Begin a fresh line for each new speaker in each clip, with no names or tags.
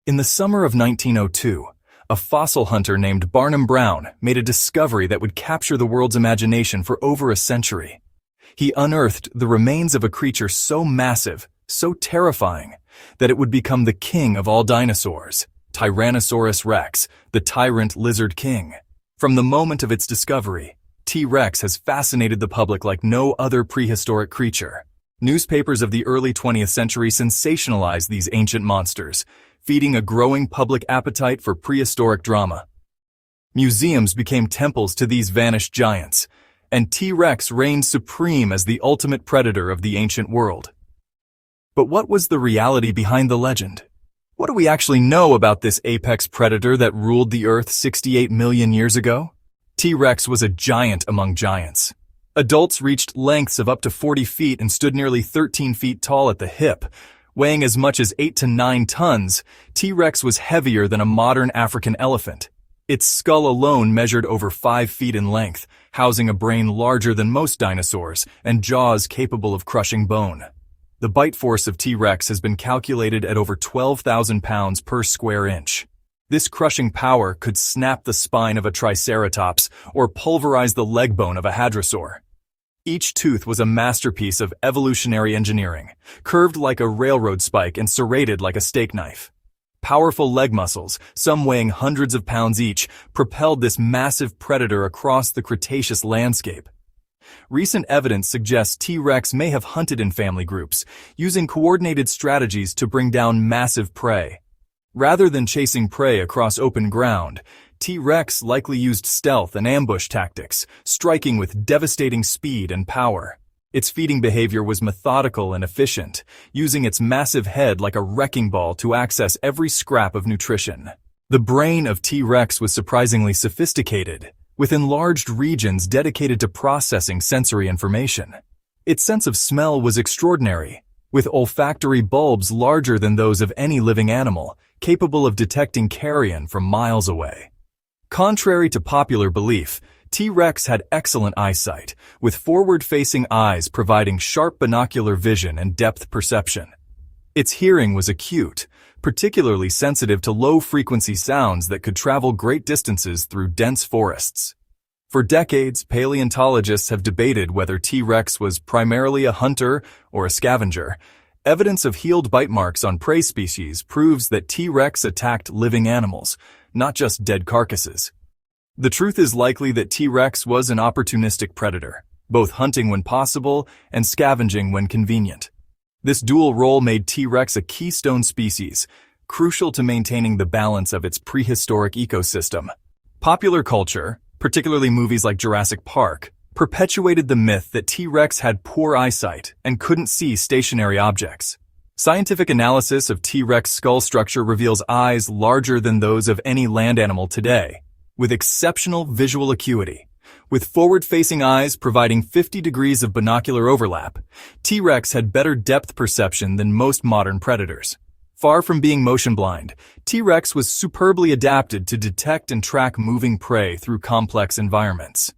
In the summer of 1902, a fossil hunter named Barnum Brown made a discovery that would capture the world's imagination for over a century. He unearthed the remains of a creature so massive, so terrifying, that it would become the king of all dinosaurs, Tyrannosaurus rex, the tyrant lizard king. From the moment of its discovery, T-Rex has fascinated the public like no other prehistoric creature. Newspapers of the early 20th century sensationalized these ancient monsters, feeding a growing public appetite for prehistoric drama. Museums became temples to these vanished giants, and T-Rex reigned supreme as the ultimate predator of the ancient world. But what was the reality behind the legend? What do we actually know about this apex predator that ruled the Earth 68 million years ago? T-Rex was a giant among giants. Adults reached lengths of up to 40 feet and stood nearly 13 feet tall at the hip. Weighing as much as 8 to 9 tons, T-Rex was heavier than a modern African elephant. Its skull alone measured over 5 feet in length, housing a brain larger than most dinosaurs and jaws capable of crushing bone. The bite force of T-Rex has been calculated at over 12,000 pounds per square inch. This crushing power could snap the spine of a triceratops or pulverize the leg bone of a hadrosaur. Each tooth was a masterpiece of evolutionary engineering, curved like a railroad spike and serrated like a steak knife. Powerful leg muscles, some weighing hundreds of pounds each, propelled this massive predator across the Cretaceous landscape. Recent evidence suggests T-Rex may have hunted in family groups, using coordinated strategies to bring down massive prey. Rather than chasing prey across open ground, T-Rex likely used stealth and ambush tactics, striking with devastating speed and power. Its feeding behavior was methodical and efficient, using its massive head like a wrecking ball to access every scrap of nutrition. The brain of T-Rex was surprisingly sophisticated, with enlarged regions dedicated to processing sensory information. Its sense of smell was extraordinary, with olfactory bulbs larger than those of any living animal, capable of detecting carrion from miles away. Contrary to popular belief, T-Rex had excellent eyesight, with forward-facing eyes providing sharp binocular vision and depth perception. Its hearing was acute, particularly sensitive to low-frequency sounds that could travel great distances through dense forests. For decades, paleontologists have debated whether T-Rex was primarily a hunter or a scavenger. Evidence of healed bite marks on prey species proves that T-Rex attacked living animals, not just dead carcasses. The truth is likely that T-Rex was an opportunistic predator, both hunting when possible and scavenging when convenient. This dual role made T-Rex a keystone species, crucial to maintaining the balance of its prehistoric ecosystem. Popular culture, particularly movies like Jurassic Park, perpetuated the myth that T-Rex had poor eyesight and couldn't see stationary objects. Scientific analysis of T-Rex skull structure reveals eyes larger than those of any land animal today, with exceptional visual acuity. With forward-facing eyes providing 50 degrees of binocular overlap, T-Rex had better depth perception than most modern predators. Far from being motion blind, T-Rex was superbly adapted to detect and track moving prey through complex environments.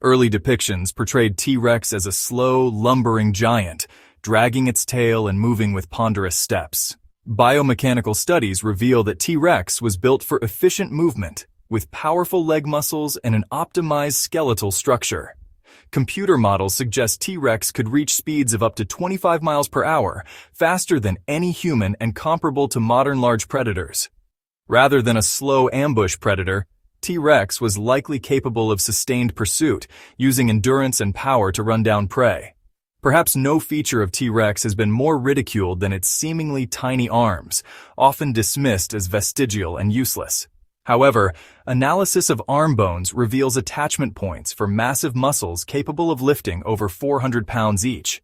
Early depictions portrayed T-Rex as a slow, lumbering giant, dragging its tail and moving with ponderous steps. Biomechanical studies reveal that T-Rex was built for efficient movement, with powerful leg muscles and an optimized skeletal structure. Computer models suggest T-Rex could reach speeds of up to 25 miles per hour, faster than any human and comparable to modern large predators. Rather than a slow ambush predator, T-Rex was likely capable of sustained pursuit, using endurance and power to run down prey. Perhaps no feature of T-Rex has been more ridiculed than its seemingly tiny arms, often dismissed as vestigial and useless. However, analysis of arm bones reveals attachment points for massive muscles capable of lifting over 400 pounds each.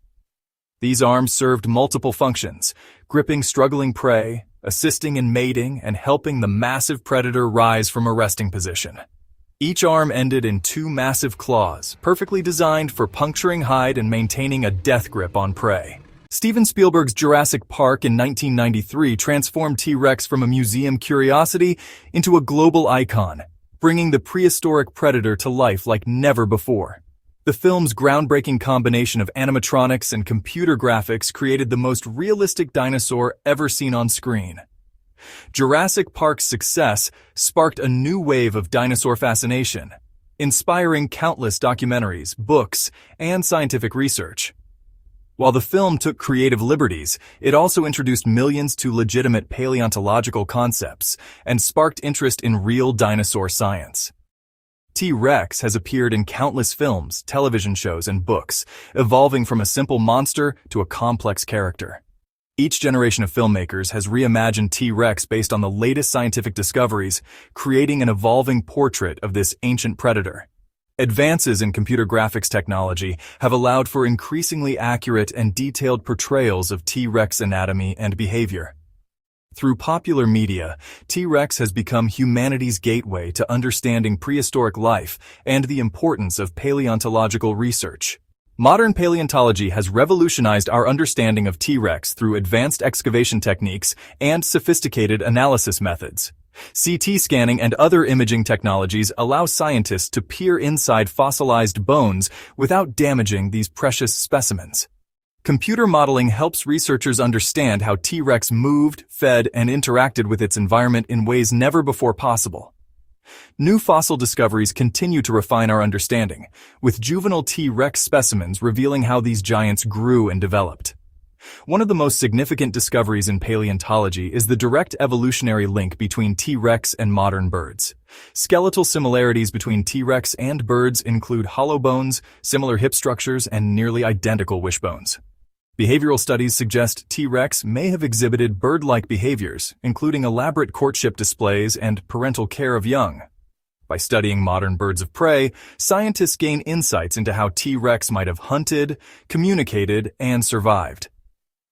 These arms served multiple functions, gripping struggling prey, assisting in mating, and helping the massive predator rise from a resting position. Each arm ended in 2 massive claws, perfectly designed for puncturing hide and maintaining a death grip on prey. Steven Spielberg's Jurassic Park in 1993 transformed T-Rex from a museum curiosity into a global icon, bringing the prehistoric predator to life like never before. The film's groundbreaking combination of animatronics and computer graphics created the most realistic dinosaur ever seen on screen. Jurassic Park's success sparked a new wave of dinosaur fascination, inspiring countless documentaries, books, and scientific research. While the film took creative liberties, it also introduced millions to legitimate paleontological concepts and sparked interest in real dinosaur science. T-Rex has appeared in countless films, television shows, and books, evolving from a simple monster to a complex character. Each generation of filmmakers has reimagined T-Rex based on the latest scientific discoveries, creating an evolving portrait of this ancient predator. Advances in computer graphics technology have allowed for increasingly accurate and detailed portrayals of T-Rex anatomy and behavior. Through popular media, T-Rex has become humanity's gateway to understanding prehistoric life and the importance of paleontological research. Modern paleontology has revolutionized our understanding of T-Rex through advanced excavation techniques and sophisticated analysis methods. CT scanning and other imaging technologies allow scientists to peer inside fossilized bones without damaging these precious specimens. Computer modeling helps researchers understand how T-Rex moved, fed, and interacted with its environment in ways never before possible. New fossil discoveries continue to refine our understanding, with juvenile T-Rex specimens revealing how these giants grew and developed. One of the most significant discoveries in paleontology is the direct evolutionary link between T-Rex and modern birds. Skeletal similarities between T-Rex and birds include hollow bones, similar hip structures, and nearly identical wishbones. Behavioral studies suggest T-Rex may have exhibited bird-like behaviors, including elaborate courtship displays and parental care of young. By studying modern birds of prey, scientists gain insights into how T-Rex might have hunted, communicated, and survived.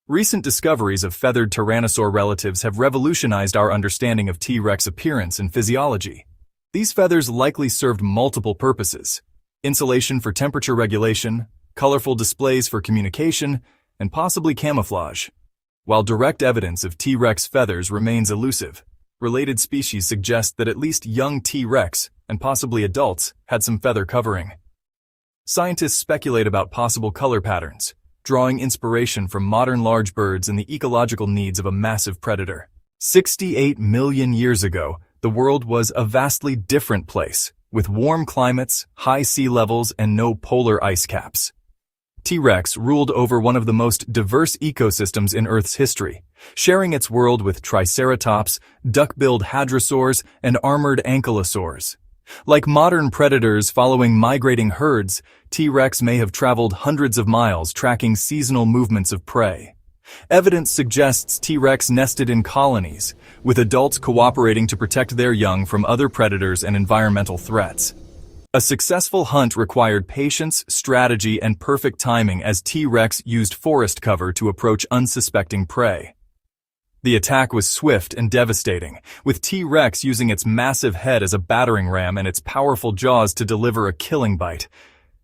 Recent discoveries of feathered tyrannosaur relatives have revolutionized our understanding of T-Rex appearance and physiology. These feathers likely served multiple purposes: insulation for temperature regulation, colorful displays for communication, and possibly camouflage. While direct evidence of T-Rex feathers remains elusive, related species suggest that at least young T-Rex, and possibly adults, had some feather covering. Scientists speculate about possible color patterns, drawing inspiration from modern large birds and the ecological needs of a massive predator. 68 million years ago, the world was a vastly different place, with warm climates, high sea levels, and no polar ice caps. T-Rex ruled over one of the most diverse ecosystems in Earth's history, sharing its world with triceratops, duck-billed hadrosaurs, and armored ankylosaurs. Like modern predators following migrating herds, T-Rex may have traveled hundreds of miles tracking seasonal movements of prey. Evidence suggests T-Rex nested in colonies, with adults cooperating to protect their young from other predators and environmental threats. A successful hunt required patience, strategy, and perfect timing as T-Rex used forest cover to approach unsuspecting prey. The attack was swift and devastating, with T-Rex using its massive head as a battering ram and its powerful jaws to deliver a killing bite.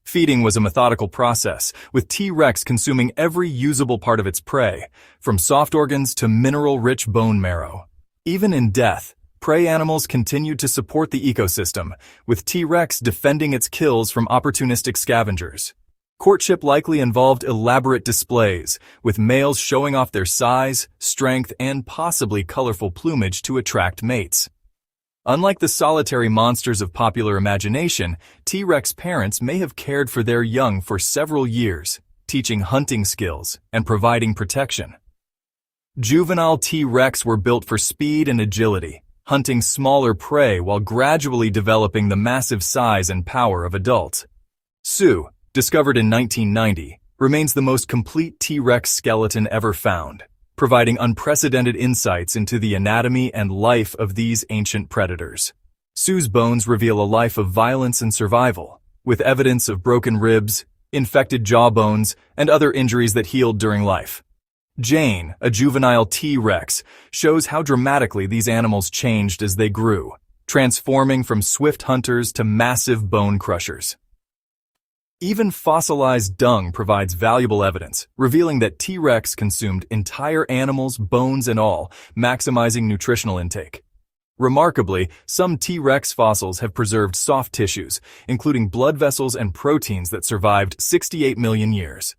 Feeding was a methodical process, with T-Rex consuming every usable part of its prey, from soft organs to mineral-rich bone marrow. Even in death, prey animals continued to support the ecosystem, with T-Rex defending its kills from opportunistic scavengers. Courtship likely involved elaborate displays, with males showing off their size, strength, and possibly colorful plumage to attract mates. Unlike the solitary monsters of popular imagination, T-Rex parents may have cared for their young for several years, teaching hunting skills and providing protection. Juvenile T-Rex were built for speed and agility, hunting smaller prey while gradually developing the massive size and power of adults. Sue, discovered in 1990, remains the most complete T-Rex skeleton ever found, providing unprecedented insights into the anatomy and life of these ancient predators. Sue's bones reveal a life of violence and survival, with evidence of broken ribs, infected jawbones, and other injuries that healed during life. Jane, a juvenile T-Rex, shows how dramatically these animals changed as they grew, transforming from swift hunters to massive bone crushers. Even fossilized dung provides valuable evidence, revealing that T-Rex consumed entire animals, bones and all, maximizing nutritional intake. Remarkably, some T-Rex fossils have preserved soft tissues, including blood vessels and proteins that survived 68 million years.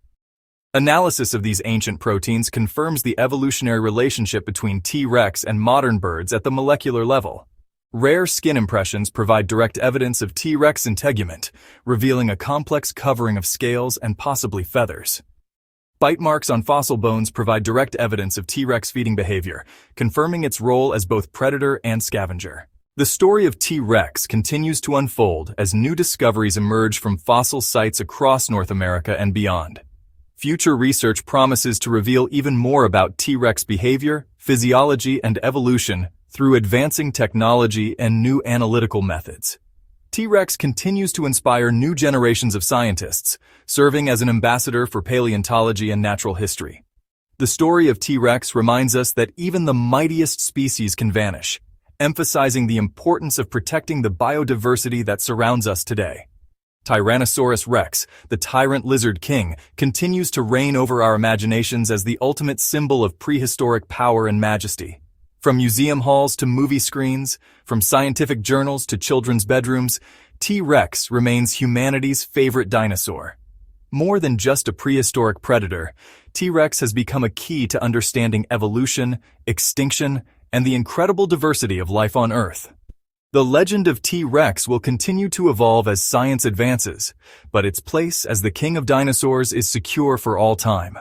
Analysis of these ancient proteins confirms the evolutionary relationship between T. rex and modern birds at the molecular level. Rare skin impressions provide direct evidence of T. rex integument, revealing a complex covering of scales and possibly feathers. Bite marks on fossil bones provide direct evidence of T. rex feeding behavior, confirming its role as both predator and scavenger. The story of T. rex continues to unfold as new discoveries emerge from fossil sites across North America and beyond. Future research promises to reveal even more about T. rex behavior, physiology, and evolution through advancing technology and new analytical methods. T. rex continues to inspire new generations of scientists, serving as an ambassador for paleontology and natural history. The story of T. rex reminds us that even the mightiest species can vanish, emphasizing the importance of protecting the biodiversity that surrounds us today. Tyrannosaurus rex, the tyrant lizard king, continues to reign over our imaginations as the ultimate symbol of prehistoric power and majesty. From museum halls to movie screens, from scientific journals to children's bedrooms, T. rex remains humanity's favorite dinosaur. More than just a prehistoric predator, T. rex has become a key to understanding evolution, extinction, and the incredible diversity of life on Earth. The legend of T. rex will continue to evolve as science advances, but its place as the king of dinosaurs is secure for all time.